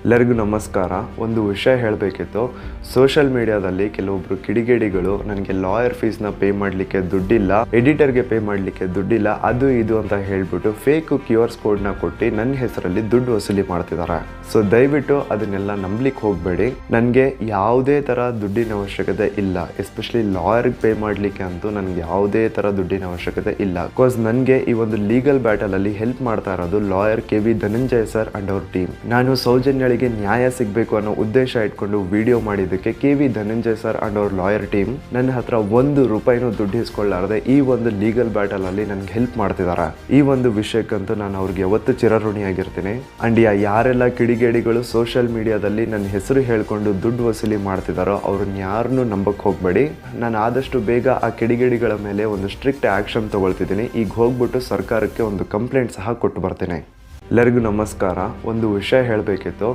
ಎಲ್ಲರಿಗೂ ನಮಸ್ಕಾರ. ಒಂದು ವಿಷಯ ಹೇಳಬೇಕಿತ್ತು. ಸೋಷಿಯಲ್ ಮೀಡಿಯಾದಲ್ಲಿ ಕೆಲವೊಬ್ರು ಕಿಡಿಗೇಡಿಗಳು ನನಗೆ ಲಾಯರ್ ಫೀಸ್ನ ಪೇ ಮಾಡಲಿಕ್ಕೆ ದುಡ್ಡಿಲ್ಲ, ಎಡಿಟರ್ಗೆ ಪೇ ಮಾಡಲಿಕ್ಕೆ ದುಡ್ಡಿಲ್ಲ, ಅದು ಇದು ಅಂತ ಹೇಳ್ಬಿಟ್ಟು ಫೇಕ್ QR ಕೋಡ್ನ ಕೊಟ್ಟು ನನ್ನ ಹೆಸರಲ್ಲಿ ದುಡ್ಡು ವಸೂಲಿ ಮಾಡ್ತಿದ್ದಾರೆ. ಸೊ ದಯವಿಟ್ಟು ಅದನ್ನೆಲ್ಲ ನಂಬಲಿಕ್ಕೆ ಹೋಗಬೇಡಿ. ನನಗೆ ಯಾವುದೇ ಥರ ದುಡ್ಡಿನ ಅವಶ್ಯಕತೆ ಇಲ್ಲ. ಎಸ್ಪೆಷಲಿ ಲಾಯರ್ಗೆ ಪೇ ಮಾಡಲಿಕ್ಕೆ ಅಂತೂ ನನಗೆ ಯಾವುದೇ ಥರ ದುಡ್ಡಿನ ಅವಶ್ಯಕತೆ ಇಲ್ಲ. ಬಿಕಾಸ್ ನನಗೆ ಈ ಒಂದು ಲೀಗಲ್ ಬ್ಯಾಟಲಲ್ಲಿ ಹೆಲ್ಪ್ ಮಾಡ್ತಾ ಇರೋದು lawyer KV Dhananjaya sir and ಅವ್ರ ಟೀಮ್. ನಾನು ಸೌಜನ್ಯಳಿಗೆ ನ್ಯಾಯ ಸಿಗಬೇಕು ಅನ್ನೋ ಉದ್ದೇಶ ಇಟ್ಕೊಂಡು ವಿಡಿಯೋ ಮಾಡಿದ್ದಕ್ಕೆ KV ಧನಂಜಯ ಸರ್ ಅಂಡ್ ಅವ್ರ ಲಾಯರ್ ಟೀಮ್ ನನ್ನ ಹತ್ರ ₹1 ದುಡ್ಡು ಇಸ್ಕೊಳ್ಳಾರದೆ ಈ ಒಂದು ಲೀಗಲ್ ಬ್ಯಾಟಲ್ ಅಲ್ಲಿ ನನಗೆ ಹೆಲ್ಪ್ ಮಾಡ್ತಿದ್ದಾರೆ. ಈ ಒಂದು ವಿಷಯಕ್ಕಂತೂ ನಾನು ಅವ್ರಿಗೆ ಯಾವತ್ತೂ ಚಿರಋಣಿಯಾಗಿರ್ತೀನಿ. ಅಂಡ್ ಯಾರೆಲ್ಲ ಕಿಡಿಗೇಡಿಗಳು ಸೋಷಿಯಲ್ ಮೀಡಿಯಾದಲ್ಲಿ ನನ್ನ ಹೆಸರು ಹೇಳ್ಕೊಂಡು ದುಡ್ಡು ವಸೂಲಿ ಮಾಡ್ತಿದ್ದಾರೋ ಅವ್ರನ್ನ ಯಾರನ್ನೂ ನಂಬಕ್ಕೆ ಹೋಗಬೇಡಿ. ನಾನು ಆದಷ್ಟು ಬೇಗ ಆ ಕಿಡಿಗೇಡಿಗಳ ಮೇಲೆ ಒಂದು ಸ್ಟ್ರಿಕ್ಟ್ ಆ್ಯಕ್ಷನ್ ತಗೊಳ್ತಿದ್ದೀನಿ. ಈಗ ಹೋಗ್ಬಿಟ್ಟು ಸರ್ಕಾರಕ್ಕೆ ಒಂದು ಕಂಪ್ಲೇಂಟ್ ಸಹ ಕೊಟ್ಟು ಬರ್ತೀನಿ. ಎಲ್ಲರಿಗೂ ನಮಸ್ಕಾರ. ಒಂದು ವಿಷಯ ಹೇಳಬೇಕಿತ್ತು.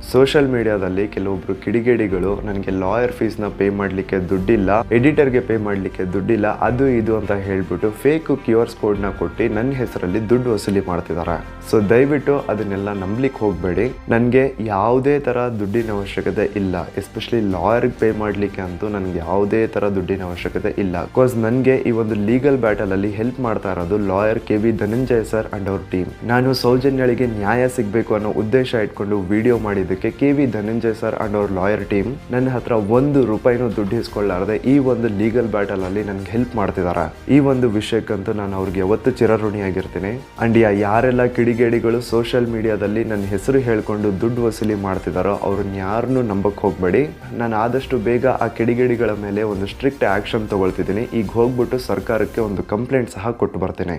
ಸೋಷಿಯಲ್ ಮೀಡಿಯಾದಲ್ಲಿ ಕೆಲವೊಬ್ರು ಕಿಡಿಗೇಡಿಗಳು ನನಗೆ ಲಾಯರ್ ಫೀಸ್ನ ಪೇ ಮಾಡಲಿಕ್ಕೆ ದುಡ್ಡಿಲ್ಲ, ಎಡಿಟರ್ಗೆ ಪೇ ಮಾಡಲಿಕ್ಕೆ ದುಡ್ಡಿಲ್ಲ, ಅದು ಇದು ಅಂತ ಹೇಳ್ಬಿಟ್ಟು ಫೇಕ್ QR ಕೋಡ್ನ ಕೊಟ್ಟು ನನ್ನ ಹೆಸರಲ್ಲಿ ದುಡ್ಡು ವಸೂಲಿ ಮಾಡ್ತಿದ್ದಾರೆ. ಸೊ ದಯವಿಟ್ಟು ಅದನ್ನೆಲ್ಲ ನಂಬಲಿಕ್ಕೆ ಹೋಗಬೇಡಿ. ನನಗೆ ಯಾವುದೇ ಥರ ದುಡ್ಡಿನ ಅವಶ್ಯಕತೆ ಇಲ್ಲ. ಎಸ್ಪೆಷಲಿ ಲಾಯರ್ಗೆ ಪೇ ಮಾಡಲಿಕ್ಕೆ ಅಂತೂ ನನಗೆ ಯಾವುದೇ ಥರ ದುಡ್ಡಿನ ಅವಶ್ಯಕತೆ ಇಲ್ಲ. ಬಿಕಾಸ್ ನನಗೆ ಈ ಒಂದು ಲೀಗಲ್ ಬ್ಯಾಟಲಲ್ಲಿ ಹೆಲ್ಪ್ ಮಾಡ್ತಾ ಇರೋದು lawyer KV Dhananjaya sir and ಅವ್ರ ಟೀಮ್. ನಾನು ಸೌಜನ್ಯಳಿಗೆ ನ್ಯಾಯ ಸಿಗಬೇಕು ಅನ್ನೋ ಉದ್ದೇಶ ಇಟ್ಕೊಂಡು ವಿಡಿಯೋ ಮಾಡಿದ್ದಕ್ಕೆ KV ಧನಂಜಯ ಸರ್ ಅಂಡ್ ಅವ್ರ ಲಾಯರ್ ಟೀಮ್ ನನ್ನ ಹತ್ರ ₹1 ದುಡ್ಡು ಇಸ್ಕೊಳ್ಳಾರದೆ ಈ ಒಂದು ಲೀಗಲ್ ಬ್ಯಾಟಲ್ ಅಲ್ಲಿ ನನಗೆ ಹೆಲ್ಪ್ ಮಾಡ್ತಿದ್ದಾರೆ. ಈ ಒಂದು ವಿಷಯಕ್ಕಂತೂ ನಾನು ಅವ್ರಿಗೆ ಯಾವತ್ತೂ ಚಿರಋಣಿಯಾಗಿರ್ತೀನಿ. ಅಂಡ್ ಯಾರೆಲ್ಲ ಕಿಡಿಗೇಡಿಗಳು ಸೋಷಿಯಲ್ ಮೀಡಿಯಾದಲ್ಲಿ ನನ್ನ ಹೆಸರು ಹೇಳ್ಕೊಂಡು ದುಡ್ಡು ವಸೂಲಿ ಮಾಡ್ತಿದ್ದಾರೋ ಅವ್ರನ್ನ ಯಾರನ್ನೂ ನಂಬಕ್ಕೆ ಹೋಗಬೇಡಿ. ನಾನು ಆದಷ್ಟು ಬೇಗ ಆ ಕಿಡಿಗೇಡಿಗಳ ಮೇಲೆ ಒಂದು ಸ್ಟ್ರಿಕ್ಟ್ ಆ್ಯಕ್ಷನ್ ತಗೊಳ್ತಿದ್ದೀನಿ. ಈಗ ಹೋಗ್ಬಿಟ್ಟು ಸರ್ಕಾರಕ್ಕೆ ಒಂದು ಕಂಪ್ಲೇಂಟ್ ಸಹ ಕೊಟ್ಟು ಬರ್ತೀನಿ.